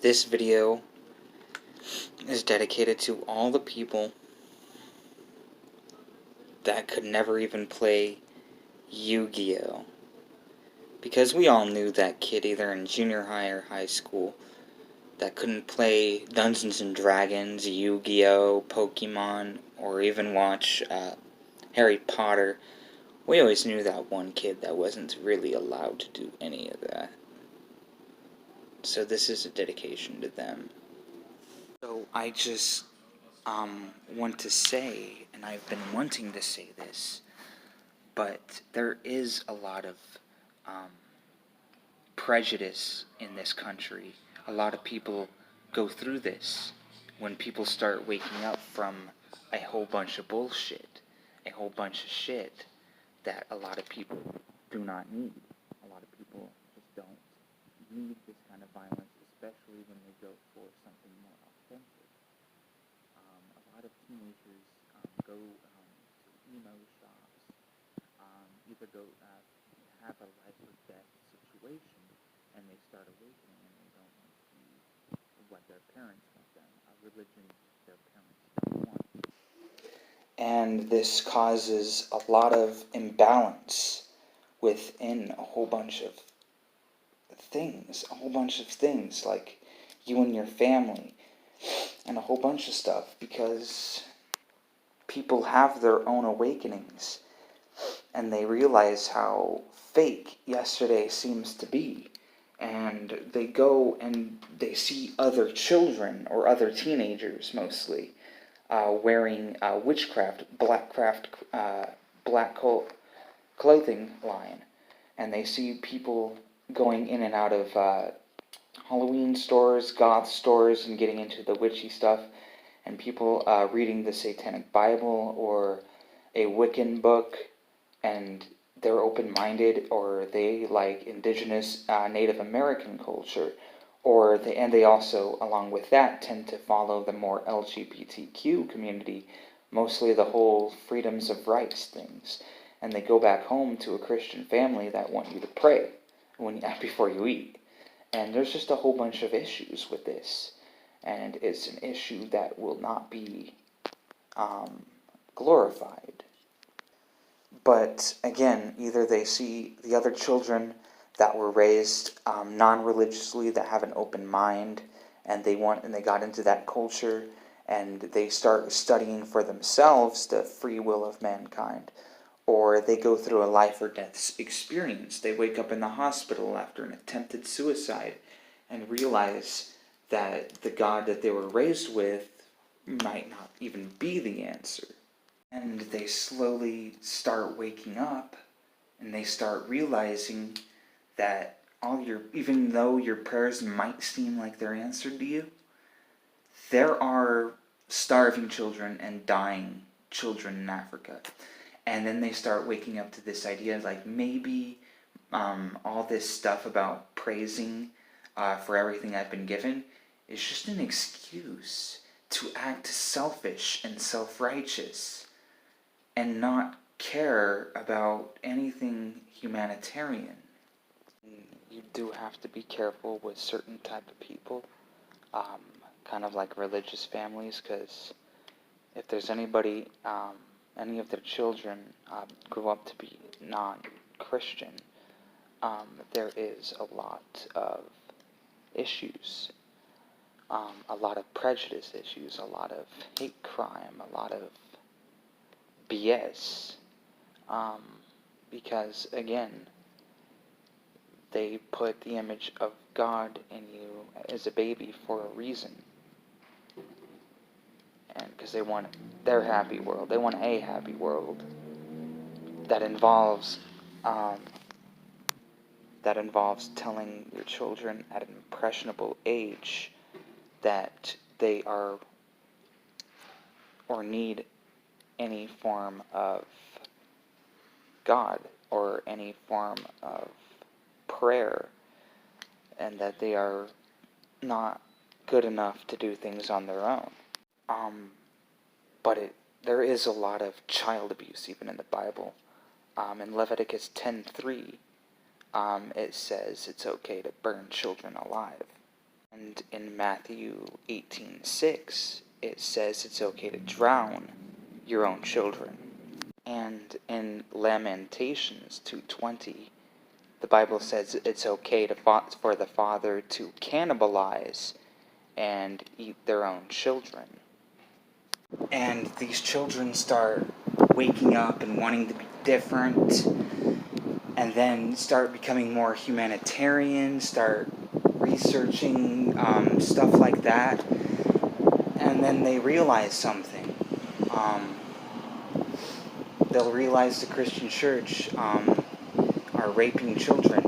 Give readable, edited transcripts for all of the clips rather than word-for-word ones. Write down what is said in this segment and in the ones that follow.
This video is dedicated to all the people that could never even play Yu-Gi-Oh! Because we all knew that kid either in junior high or high school that couldn't play Dungeons and Dragons, Yu-Gi-Oh!, Pokemon, or even watch Harry Potter. We always knew that one kid that wasn't really allowed to do any of that. So this is a dedication to them. So I just want to say, and I've been wanting to say this, but there is a lot of prejudice in this country. A lot of people go through this when people start waking up from a whole bunch of bullshit, a whole bunch of shit that a lot of people do not need. A lot of people just don't need this kind of violence, especially when they go for something more authentic. A lot of teenagers go to emo shops, either go have a life or death situation, and they start awakening and they don't want to be what their parents want them, a religion their parents don't want. And this causes a lot of imbalance within a whole bunch of things, like you and your family, and a whole bunch of stuff, because people have their own awakenings, and they realize how fake yesterday seems to be, and they go and they see other children, or other teenagers mostly, wearing black clothing line, and they see people going in and out of Halloween stores, goth stores, and getting into the witchy stuff, and people reading the Satanic Bible or a Wiccan book, and they're open-minded, or they like indigenous Native American culture, or they also, along with that, tend to follow the more LGBTQ community, mostly the whole freedoms of rights things, and they go back home to a Christian family that want you to pray before you eat. And there's just a whole bunch of issues with this, and it's an issue that will not be glorified. But again, either they see the other children that were raised non-religiously, that have an open mind, and they got into that culture, and they start studying for themselves the free will of mankind, or they go through a life or death experience. They wake up in the hospital after an attempted suicide and realize that the God that they were raised with might not even be the answer. And they slowly start waking up, and they start realizing that even though your prayers might seem like they're answered to you, there are starving children and dying children in Africa. And then they start waking up to this idea, like maybe all this stuff about praising for everything I've been given is just an excuse to act selfish and self-righteous and not care about anything humanitarian. You do have to be careful with certain type of people, kind of like religious families, because if there's anybody, any of their children grew up to be non-Christian, there is a lot of issues, a lot of prejudice issues, a lot of hate crime, a lot of BS, because again, they put the image of God in you as a baby for a reason. And because they want their happy world, they want a happy world that involves telling your children at an impressionable age that they are or need any form of God or any form of prayer, and that they are not good enough to do things on their own. But there is a lot of child abuse even in the Bible. In Leviticus 10:3, it says it's okay to burn children alive. And in Matthew 18:6, it says it's okay to drown your own children. And in Lamentations 2:20, the Bible says it's okay for the father to cannibalize and eat their own children. And these children start waking up and wanting to be different, and then start becoming more humanitarian, start researching stuff like that, and then they realize something. They'll realize the Christian church are raping children.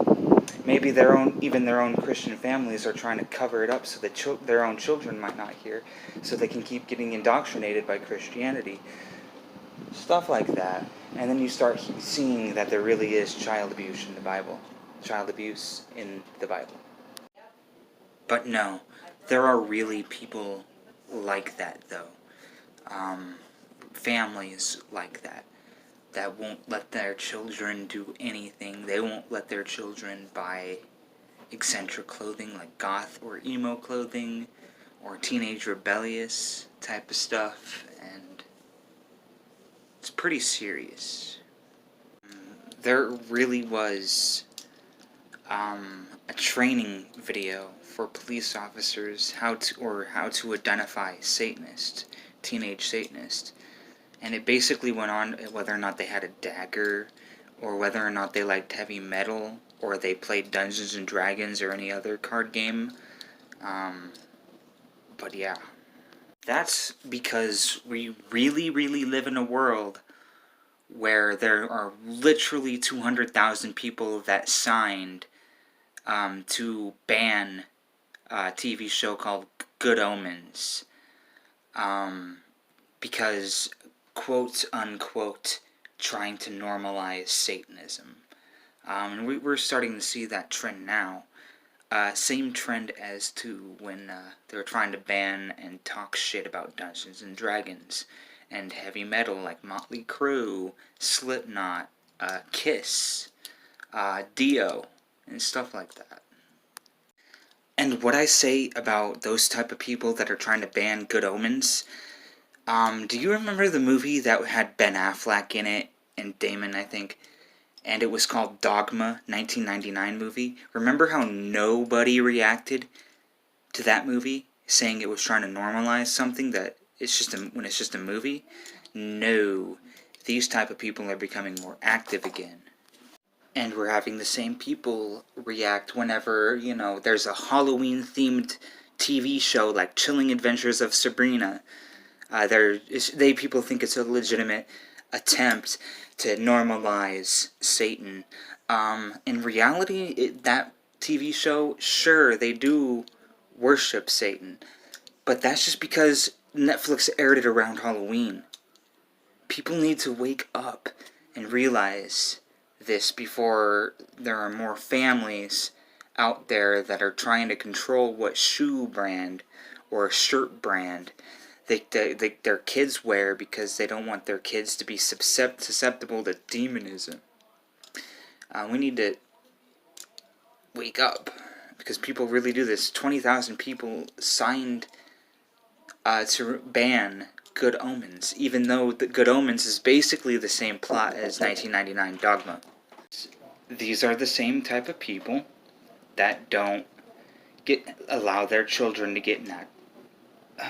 Maybe even their own Christian families are trying to cover it up so that their own children might not hear, so they can keep getting indoctrinated by Christianity. Stuff like that. And then you start seeing that there really is child abuse in the Bible. Child abuse in the Bible. But no, there are really people like that, though. Families like that won't let their children do anything. They won't let their children buy eccentric clothing like goth or emo clothing or teenage rebellious type of stuff, and it's pretty serious. There really was a training video for police officers how to identify teenage Satanists. And it basically went on whether or not they had a dagger, or whether or not they liked heavy metal, or they played Dungeons and Dragons or any other card game. But yeah. That's because we really, really live in a world where there are literally 200,000 people that signed to ban a TV show called Good Omens. Because, quote unquote, trying to normalize Satanism. And we're starting to see that trend now. Same trend as to when they were trying to ban and talk shit about Dungeons and Dragons and heavy metal like Motley Crue, Slipknot, Kiss, Dio, and stuff like that. And what I say about those type of people that are trying to ban Good Omens, do you remember the movie that had Ben Affleck in it and Damon, I think? And it was called Dogma, 1999 movie. Remember how nobody reacted to that movie, saying it was trying to normalize something that when it's just a movie? No. These type of people are becoming more active again. And we're having the same people react whenever, there's a Halloween-themed TV show like Chilling Adventures of Sabrina. People think it's a legitimate attempt to normalize Satan. In reality, that TV show, sure, they do worship Satan, but that's just because Netflix aired it around Halloween. People need to wake up and realize this before there are more families out there that are trying to control what shoe brand or shirt brand their kids wear, because they don't want their kids to be susceptible to demonism. We need to wake up, because people really do this. 20,000 people signed to ban Good Omens, even though the Good Omens is basically the same plot as 1999 Dogma. These are the same type of people that don't allow their children to get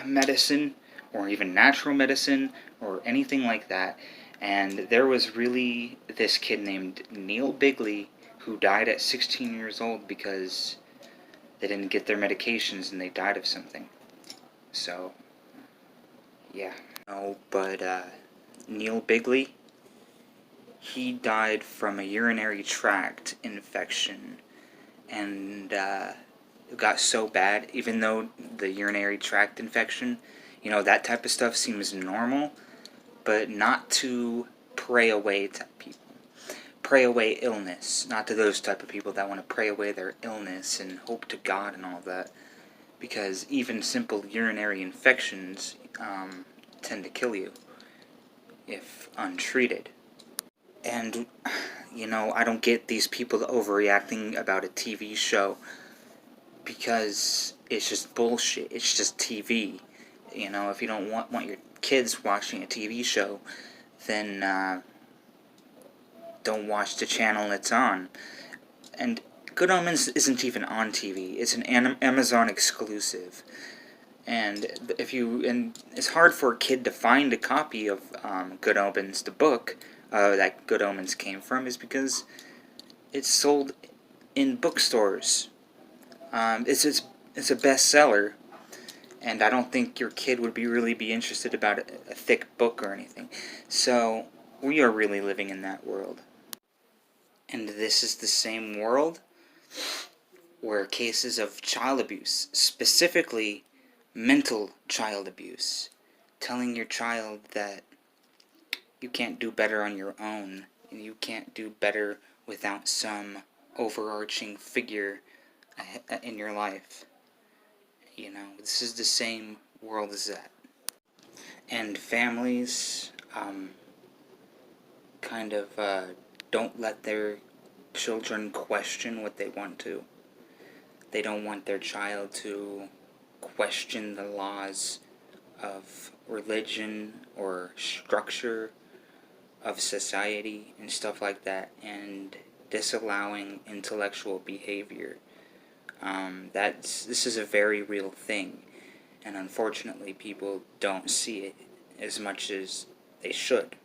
medicine, or even natural medicine, or anything like that. And there was really this kid named Neil Bigley who died at 16 years old because they didn't get their medications and they died of something. So, yeah. No, but Neil Bigley, he died from a urinary tract infection, and it got so bad, even though the urinary tract infection, that type of stuff seems normal, but not to pray away type people. Pray away illness, not to those type of people that want to pray away their illness and hope to God and all that, because even simple urinary infections tend to kill you if untreated. And, I don't get these people overreacting about a TV show. because it's just bullshit. It's just TV. You know, if you don't want your kids watching a TV show, then don't watch the channel it's on. And Good Omens isn't even on TV. It's an Amazon exclusive. And it's hard for a kid to find a copy of Good Omens, the book that Good Omens came from, is because it's sold in bookstores. It's a bestseller, and I don't think your kid would really be interested about a thick book or anything. So we are really living in that world. And this is the same world where cases of child abuse, specifically mental child abuse, telling your child that you can't do better on your own, and you can't do better without some overarching figure in your life. You know, this is the same world as that. And families kind of don't let their children question what they want to. They don't want their child to question the laws of religion or structure of society and stuff like that, and disallowing intellectual behavior. This is a very real thing, and unfortunately people don't see it as much as they should.